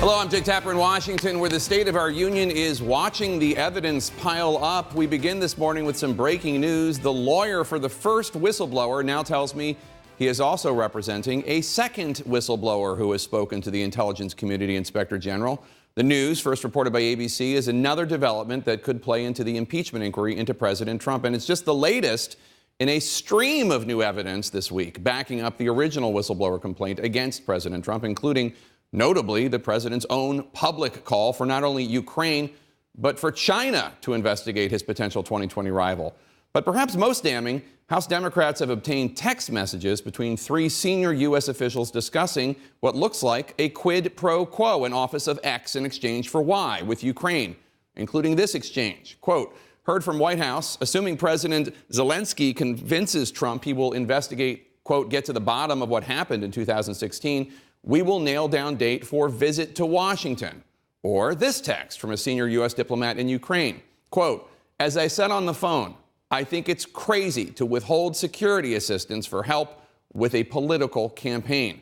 Hello, I'm Jake Tapper in Washington, where the state of our union is watching the evidence pile up. We begin this morning with some breaking news. The lawyer for the first whistleblower now tells me he is also representing a second whistleblower who has spoken to the Intelligence Community Inspector General. The news, first reported by ABC, is another development that could play into the impeachment inquiry into President Trump. And it's just the latest in a stream of new evidence this week, backing up the original whistleblower complaint against President Trump, including notably the president's own public call for not only Ukraine, but for China to investigate his potential 2020 rival. But perhaps most damning, House Democrats have obtained text messages between three senior U.S. officials discussing what looks like a quid pro quo, an office of X in exchange for Y with Ukraine, including this exchange. Quote, heard from White House, assuming President Zelensky convinces Trump he will investigate, quote, get to the bottom of what happened in 2016, we will nail down date for visit to Washington. Or this text from a senior U.S. diplomat in Ukraine. Quote, as I said on the phone, I think it's crazy to withhold security assistance for help with a political campaign.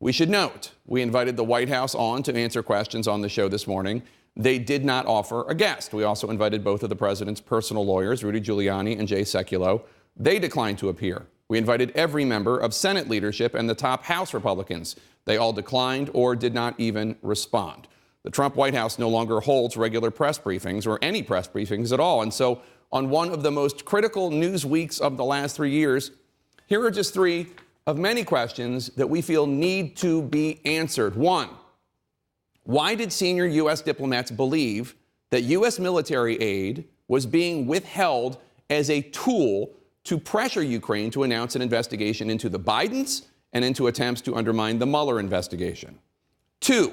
We should note, we invited the White House on to answer questions on the show this morning. They did not offer a guest. We also invited both of the president's personal lawyers, Rudy Giuliani and Jay Sekulow. They declined to appear. We invited every member of Senate leadership and the top House Republicans. They all declined or did not even respond. The Trump White House no longer holds regular press briefings or any press briefings at all. And so on one of the most critical news weeks of the last 3 years, here are just three of many questions that we feel need to be answered. One, why did senior U.S. diplomats believe that U.S. military aid was being withheld as a tool to pressure Ukraine to announce an investigation into the Bidens and into attempts to undermine the Mueller investigation? Two,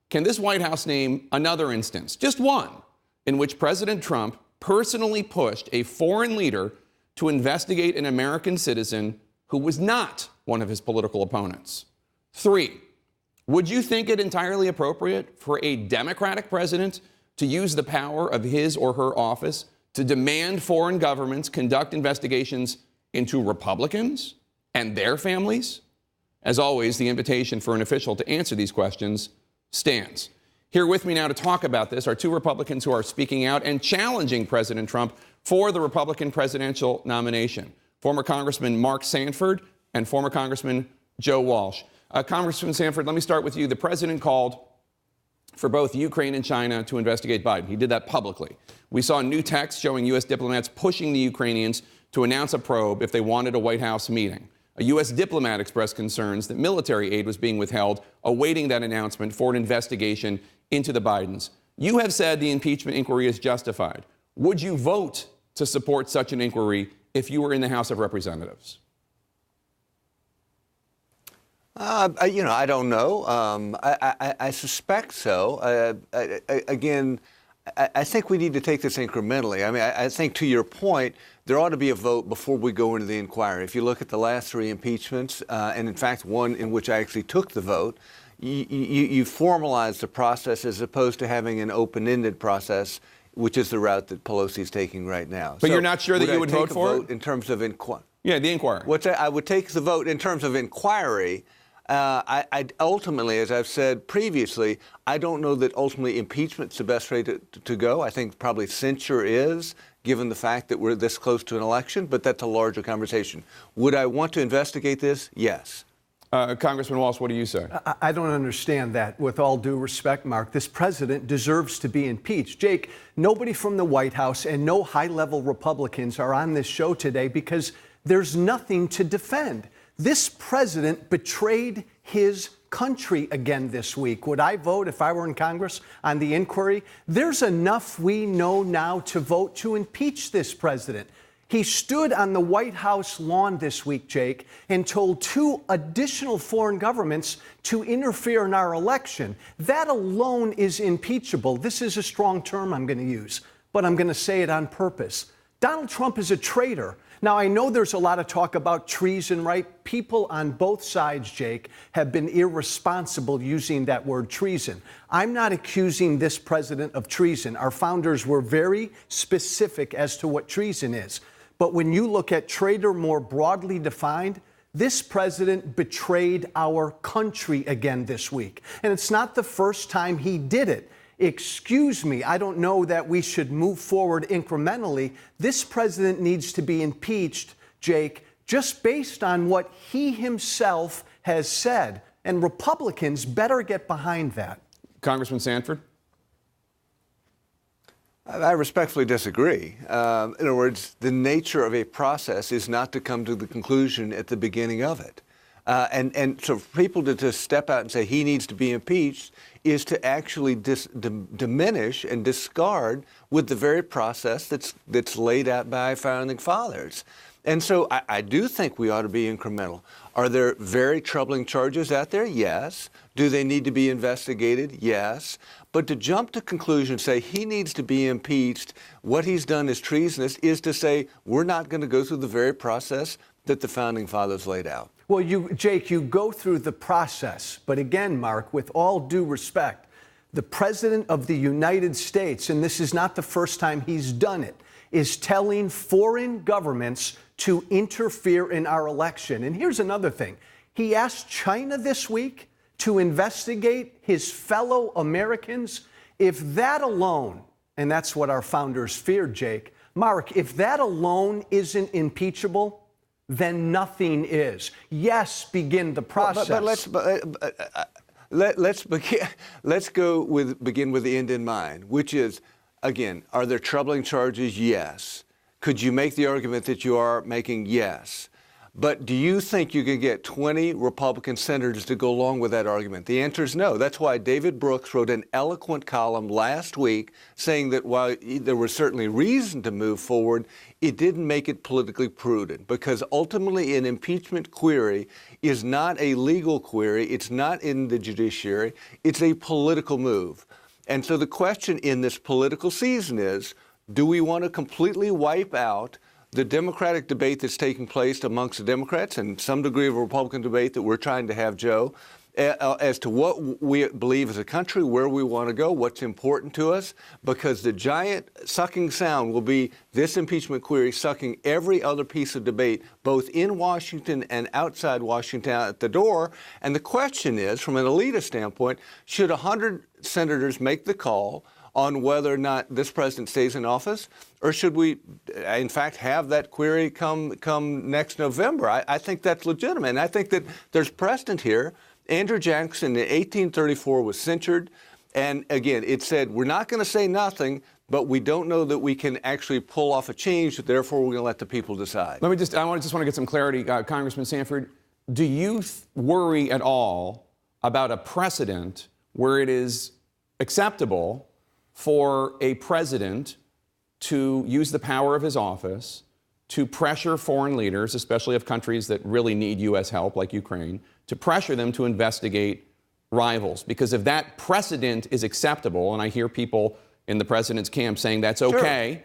can this White House name another instance, just one, in which President Trump personally pushed a foreign leader to investigate an American citizen who was not one of his political opponents? Three, would you think it entirely appropriate for a Democratic president to use the power of his or her office to demand foreign governments conduct investigations into Republicans and their families? As always, the invitation for an official to answer these questions stands. Here with me now to talk about this are two Republicans who are speaking out and challenging President Trump for the Republican presidential nomination. Former Congressman Mark Sanford and former Congressman Joe Walsh. Congressman Sanford, let me start with you. The president called for both Ukraine and China to investigate Biden. He did that publicly. We saw new text showing U.S. diplomats pushing the Ukrainians to announce a probe if they wanted a White House meeting. A U.S. diplomat expressed concerns that military aid was being withheld, awaiting that announcement for an investigation into the Bidens. You have said the impeachment inquiry is justified. Would you vote to support such an inquiry if you were in the House of Representatives? I don't know. I suspect so. Again, I think we need to take this incrementally. I mean, I think to your point, there ought to be a vote before we go into the inquiry. If you look at the last three impeachments, and in fact one in which I actually took the vote, you formalize the process as opposed to having an open-ended process, which is the route that Pelosi is taking right now. But so you're not sure that you would vote for it? In terms of inquiry? Yeah, the inquiry. I would take the vote in terms of inquiry. I ultimately, as I've said previously, I don't know that ultimately impeachment's the best way to go. I think probably censure is, given the fact that we're this close to an election, but that's a larger conversation. Would I want to investigate this? Yes. Congressman Walsh, what do you say? I don't understand that. With all due respect, Mark, this president deserves to be impeached. Jake, nobody from the White House and no high-level Republicans are on this show today because there's nothing to defend. This president betrayed his country again this week. Would I vote, if I were in Congress, on the inquiry? There's enough we know now to vote to impeach this president. He stood on the White House lawn this week, Jake, and told two additional foreign governments to interfere in our election. That alone is impeachable. This is a strong term I'm going to use, but I'm going to say it on purpose. Donald Trump is a traitor. Now, I know there's a lot of talk about treason, right? People on both sides, Jake, have been irresponsible using that word treason. I'm not accusing this president of treason. Our founders were very specific as to what treason is. But when you look at traitor more broadly defined, This president betrayed our country again this week. And it's not the first time he did it. Excuse me, I don't know that we should move forward incrementally. This president needs to be impeached, Jake, just based on what he himself has said. And Republicans better get behind that. Congressman Sanford? I respectfully disagree. In other words, the nature of a process is not to come to the conclusion at the beginning of it. And so for people to just step out and say he needs to be impeached is to actually diminish and discard with the very process that's laid out by founding fathers. And so I do think we ought to be incremental. Are there very troubling charges out there? Yes. Do they need to be investigated? Yes. But to jump to conclusion, say he needs to be impeached, what he's done is treasonous, is to say we're not going to go through the very process that the founding fathers laid out. Well, Jake, you go through the process. But again, Mark, with all due respect, the President of the United States, and this is not the first time he's done it, is telling foreign governments to interfere in our election. And here's another thing. He asked China this week to investigate his fellow Americans. If that alone, and that's what our founders feared, Jake, Mark, if that alone isn't impeachable, then nothing is. Yes, begin the process. Let's begin with the end in mind, which is, again, are there troubling charges? Yes. Could you make the argument that you are making? Yes. But do you think you can get 20 Republican senators to go along with that argument? The answer is no. That's why David Brooks wrote an eloquent column last week saying that while there was certainly reason to move forward, it didn't make it politically prudent, because ultimately an impeachment query is not a legal query. It's not in the judiciary. It's a political move. And so the question in this political season is, do we want to completely wipe out the Democratic debate that's taking place amongst the Democrats and some degree of a Republican debate that we're trying to have, Joe, as to what we believe as a country, where we want to go, what's important to us? Because the giant sucking sound will be this impeachment query sucking every other piece of debate, both in Washington and outside Washington, at the door. And the question is, from an elitist standpoint, should 100 senators make the call on whether or not this president stays in office, or should we, in fact, have that query come next November? I think that's legitimate, and I think that there's precedent here. Andrew Jackson in 1834 was censured, and again, it said, we're not going to say nothing, but we don't know that we can actually pull off a change, therefore we're going to let the people decide. I just want to get some clarity, Congressman Sanford. Do you worry at all about a precedent where it is acceptable for a president to use the power of his office to pressure foreign leaders, especially of countries that really need U.S. help, like Ukraine, to pressure them to investigate rivals? Because if that precedent is acceptable, and I hear people in the president's camp saying that's okay, sure.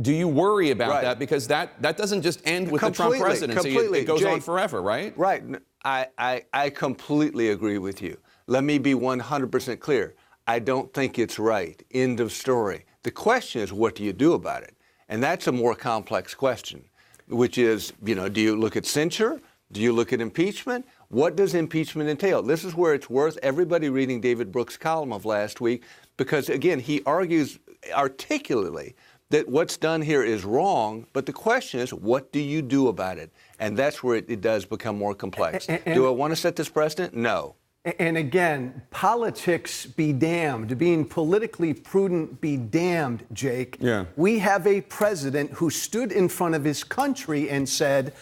Do you worry about that? Because that doesn't just end with the Trump presidency. It goes on forever, right? Right. I completely agree with you. Let me be 100% clear. I don't think it's right. End of story. The question is, what do you do about it? And that's a more complex question, which is, do you look at censure? Do you look at impeachment? What does impeachment entail? This is where it's worth everybody reading David Brooks' column of last week, because, again, he argues articulately that what's done here is wrong, but the question is, what do you do about it? And that's where it does become more complex. Do I want to set this precedent? No. And again, politics be damned, being politically prudent be damned, Jake. Yeah. We have a president who stood in front of his country and said,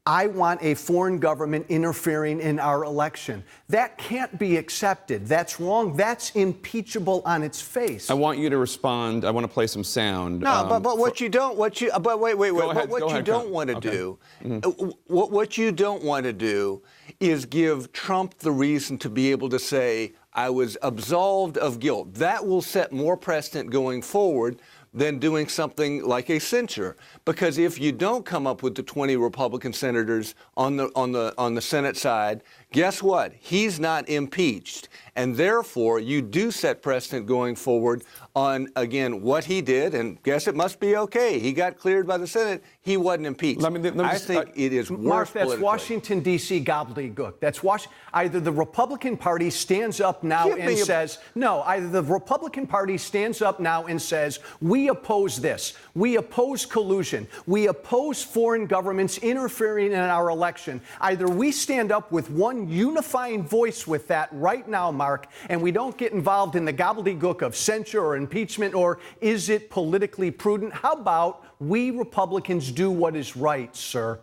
I want a foreign government interfering in our election. That can't be accepted. That's wrong. That's impeachable on its face. I want you to respond. I want to play some sound. No, but what you don't want to do, what you don't want to do is give Trump the reason to be able to say, I was absolved of guilt. That will set more precedent going forward than doing something like a censure. Because if you don't come up with the 20 Republican senators on the Senate side Guess what? He's not impeached. And therefore, you do set precedent going forward on, again, what he did. And guess it must be okay. He got cleared by the Senate. He wasn't impeached. I think it is worse Mark, that's politically. Washington, D.C. gobbledygook. That's either the Republican Party stands up now and says, no, either the Republican Party stands up now and says, we oppose this. We oppose collusion. We oppose foreign governments interfering in our election. Either we stand up with one unifying voice with that right now, Mark, and we don't get involved in the gobbledygook of censure or impeachment, or is it politically prudent? How about we Republicans do what is right, sir?